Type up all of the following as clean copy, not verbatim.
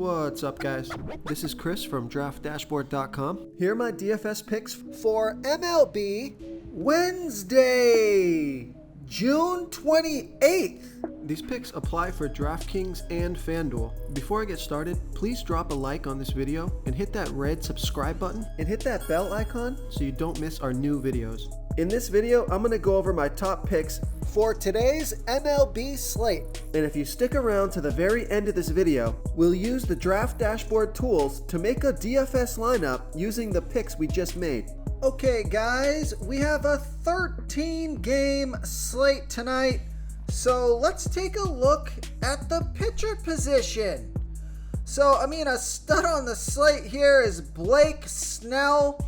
What's up, guys? This is Chris from DraftDashboard.com. Here are my DFS picks for MLB Wednesday, June 28th. These picks apply for DraftKings and FanDuel. Before I get started, please drop a like on this video and hit that red subscribe button and hit that bell icon so you don't miss our new videos. In this video, I'm going to go over my top picks for today's MLB slate. And if you stick around to the very end of this video, we'll use the Draft Dashboard tools to make a DFS lineup using the picks we just made. Okay guys, we have a 13-game slate tonight. So let's take a look at the pitcher position. A stud on the slate here is Blake Snell.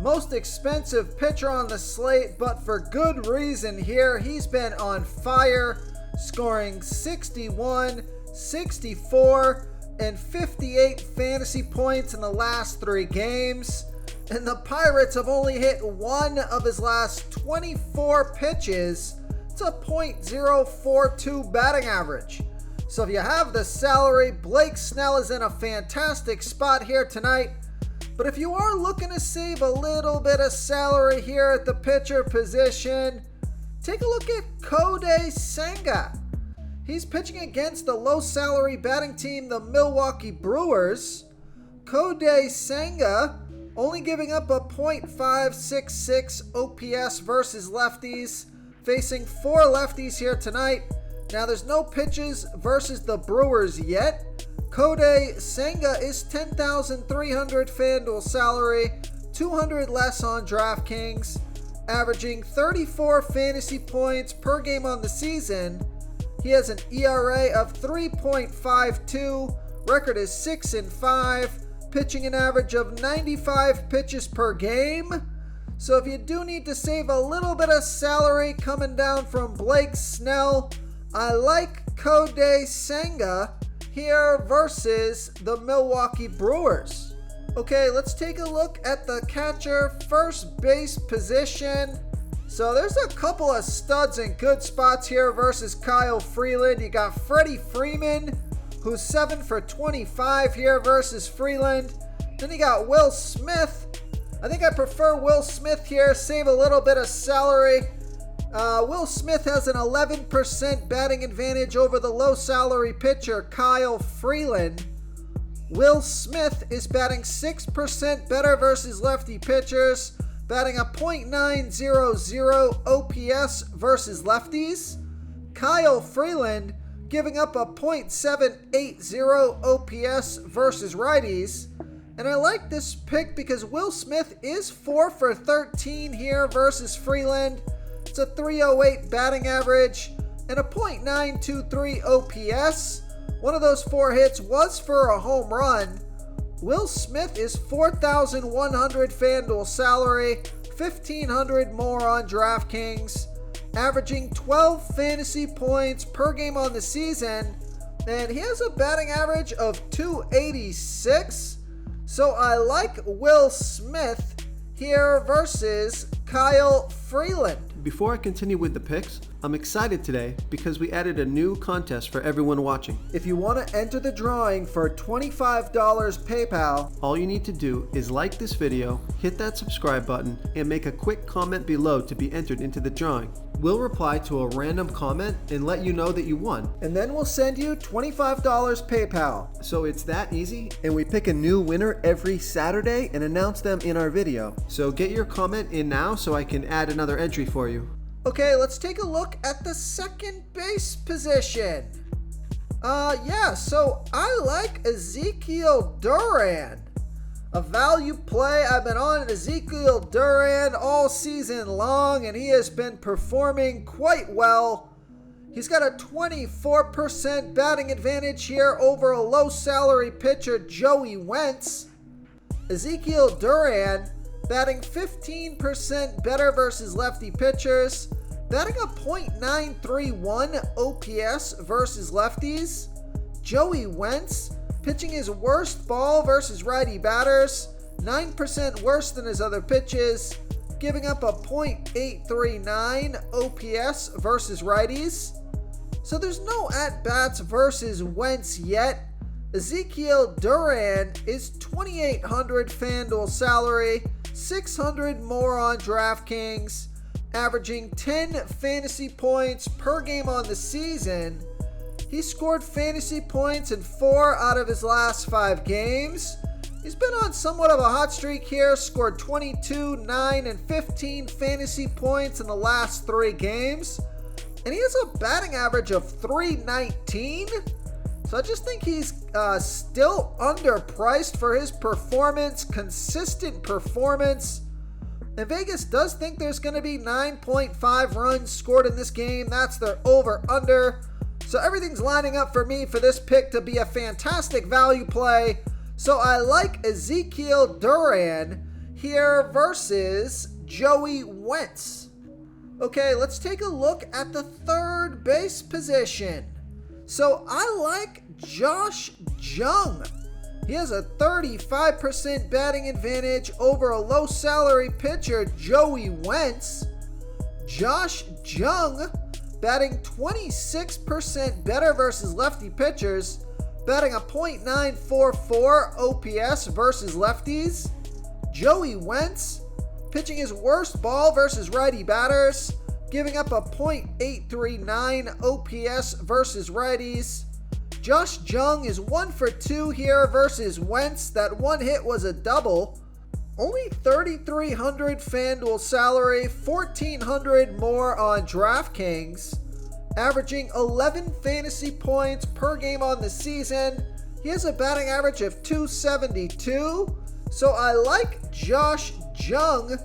Most expensive pitcher on the slate, but for good reason here. He's been on fire, scoring 61, 64, and 58 fantasy points in the last 3 games. And the Pirates have only hit one of his last 24 pitches. It's a .042 batting average. So if you have the salary, Blake Snell is in a fantastic spot here tonight. But if you are looking to save a little bit of salary here at the pitcher position, take a look at Kodai Senga. He's pitching against the low salary batting team, the Milwaukee Brewers. Kodai Senga only giving up a .566 OPS versus lefties, facing 4 lefties here tonight. Now there's no pitches versus the Brewers yet. Kodai Senga is $10,300 FanDuel salary, 200 less on DraftKings, averaging 34 fantasy points per game on the season. He has an ERA of 3.52, record is 6-5, pitching an average of 95 pitches per game. So if you do need to save a little bit of salary coming down from Blake Snell, I like Kodai Senga here versus the Milwaukee Brewers. Okay, let's take a look at the catcher first base position. So there's a couple of studs in good spots here versus Kyle Freeland. You got Freddie Freeman, who's 7 for 25 here versus Freeland. Then you got Will Smith. I think I prefer Will Smith here, save a little bit of salary. Will Smith has an 11% batting advantage over the low salary pitcher Kyle Freeland. Will Smith is batting 6% better versus lefty pitchers, batting a .900 OPS versus lefties. Kyle Freeland giving up a .780 OPS versus righties. And I like this pick because Will Smith is 4 for 13 here versus Freeland. It's a .308 batting average and a .923 OPS. One of those 4 hits was for a home run. Will Smith is $4,100 FanDuel salary, $1,500 more on DraftKings, averaging 12 fantasy points per game on the season, and he has a batting average of .286. So I like Will Smith here versus Kyle Freeland. Before I continue with the picks, I'm excited today because we added a new contest for everyone watching. If you want to enter the drawing for $25 PayPal, all you need to do is like this video, hit that subscribe button, and make a quick comment below to be entered into the drawing. We'll reply to a random comment and let you know that you won. And then we'll send you $25 PayPal. So it's that easy, and we pick a new winner every Saturday and announce them in our video. So get your comment in now so I can add another entry for you. Okay, let's take a look at the second base position. So I like Ezekiel Duran. A value play. I've been on Ezekiel Duran all season long, and he has been performing quite well. He's got a 24% batting advantage here over a low salary pitcher, Joey Wentz. Ezekiel Duran batting 15% better versus lefty pitchers, batting a .931 OPS versus lefties. Joey Wentz pitching his worst ball versus righty batters, 9% worse than his other pitches, giving up a .839 OPS versus righties. So there's no at-bats versus Wentz yet. Ezekiel Duran is $2,800 FanDuel salary, $600 more on DraftKings, averaging 10 fantasy points per game on the season. He scored fantasy points in 4 out of his last 5 games. He's been on somewhat of a hot streak here, scored 22, 9, and 15 fantasy points in the last 3 games. And he has a batting average of .319. So I just think he's still underpriced for his performance, consistent performance. And Vegas does think there's going to be 9.5 runs scored in this game. That's their over-under. So everything's lining up for me for this pick to be a fantastic value play. So I like Ezekiel Duran here versus Joey Wentz. Okay, let's take a look at the third base position. So I like Josh Jung. He has a 35% batting advantage over a low salary pitcher, Joey Wentz. Josh Jung batting 26% better versus lefty pitchers, batting a .944 OPS versus lefties. Joey Wentz pitching his worst ball versus righty batters, giving up a .839 OPS versus righties. Josh Jung is 1 for 2 here versus Wentz. That one hit was a double. Only $3,300 FanDuel salary, $1,400 more on DraftKings, averaging 11 fantasy points per game on the season. He has a batting average of .272. So I like Josh Jung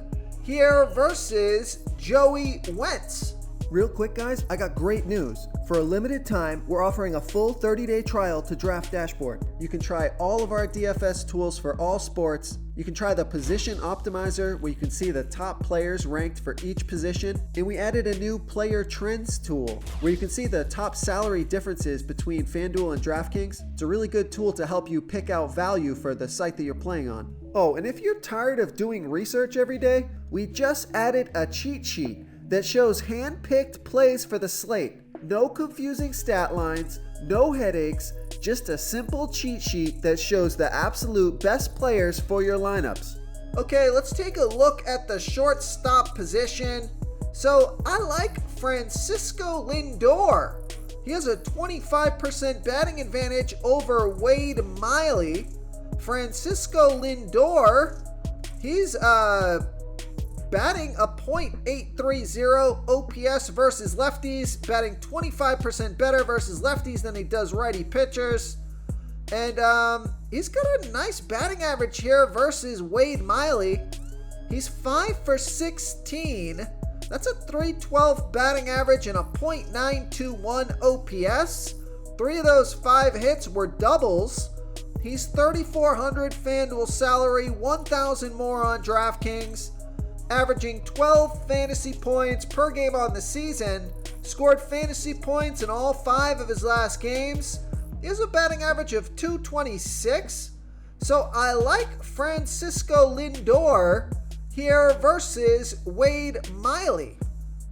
here versus Joey Wentz. Real quick, guys, I got great news. For a limited time, we're offering a full 30-day trial to Draft Dashboard. You can try all of our DFS tools for all sports. You can try the Position Optimizer, where you can see the top players ranked for each position. And we added a new Player Trends tool, where you can see the top salary differences between FanDuel and DraftKings. It's a really good tool to help you pick out value for the site that you're playing on. Oh, and if you're tired of doing research every day, we just added a cheat sheet that shows hand-picked plays for the slate. No confusing stat lines, no headaches, just a simple cheat sheet that shows the absolute best players for your lineups. Okay, let's take a look at the shortstop position. So I like Francisco Lindor. He has a 25% batting advantage over Wade Miley. Francisco Lindor, he's batting a .830 OPS versus lefties, batting 25% better versus lefties than he does righty pitchers. And he's got a nice batting average here versus Wade Miley. He's 5 for 16. That's a .312 batting average and a .921 OPS. 3 of those 5 hits were doubles. He's $3,400 FanDuel salary, $1,000 more on DraftKings, averaging 12 fantasy points per game on the season, scored fantasy points in all 5 of his last games. He has a batting average of .226. So I like Francisco Lindor here versus Wade Miley.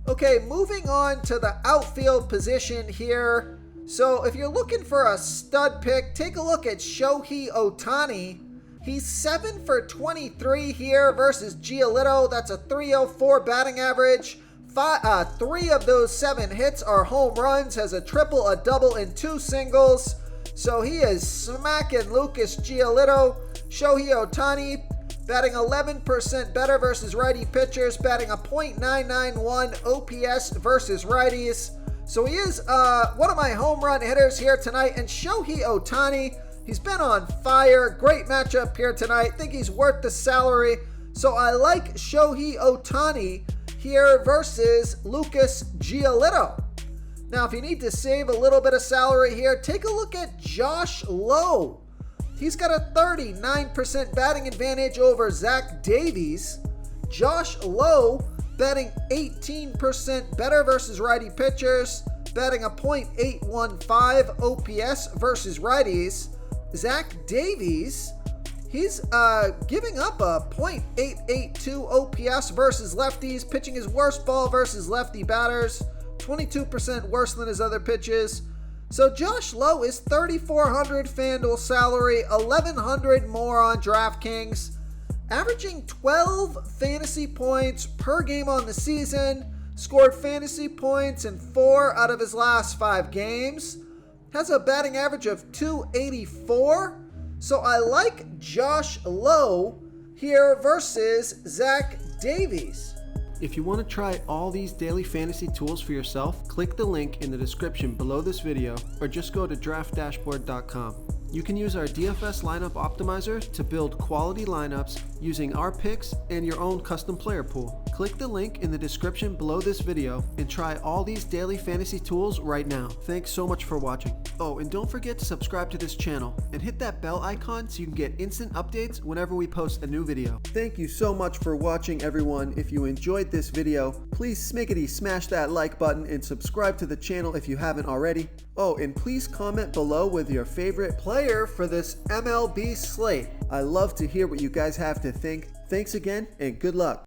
Okay, moving on to the outfield position here. So if you're looking for a stud pick, take a look at Shohei Ohtani. He's 7 for 23 here versus Giolito. That's a .304 batting average. 3 of those 7 hits are home runs, has a triple, a double, and 2 singles. So he is smacking Lucas Giolito. Shohei Ohtani batting 11% better versus righty pitchers, batting a .991 OPS versus righties. So he is one of my home run hitters here tonight. And Shohei Ohtani, he's been on fire. Great matchup here tonight. Think he's worth the salary. So I like Shohei Ohtani here versus Lucas Giolito. Now, if you need to save a little bit of salary here, take a look at Josh Lowe. He's got a 39% batting advantage over Zach Davies. Josh Lowe batting 18% better versus righty pitchers, batting a .815 OPS versus righties. Zach Davies, he's giving up a .882 OPS versus lefties, pitching his worst ball versus lefty batters, 22% worse than his other pitches. So Josh Lowe is $3,400 FanDuel salary, $1,100 more on DraftKings, averaging 12 fantasy points per game on the season, scored fantasy points in 4 out of his last 5 games, has a batting average of .284. So I like Josh Lowe here versus Zach Davies. If you want to try all these daily fantasy tools for yourself, click the link in the description below this video or just go to draftdashboard.com. You can use our DFS lineup optimizer to build quality lineups using our picks and your own custom player pool. Click the link in the description below this video and try all these daily fantasy tools right now. Thanks so much for watching. Oh, and don't forget to subscribe to this channel and hit that bell icon so you can get instant updates whenever we post a new video. Thank you so much for watching, everyone. If you enjoyed this video, please smiggity smash that like button and subscribe to the channel if you haven't already. Oh, and please comment below with your favorite player for this MLB slate. I love to hear what you guys have to think. Thanks again and good luck.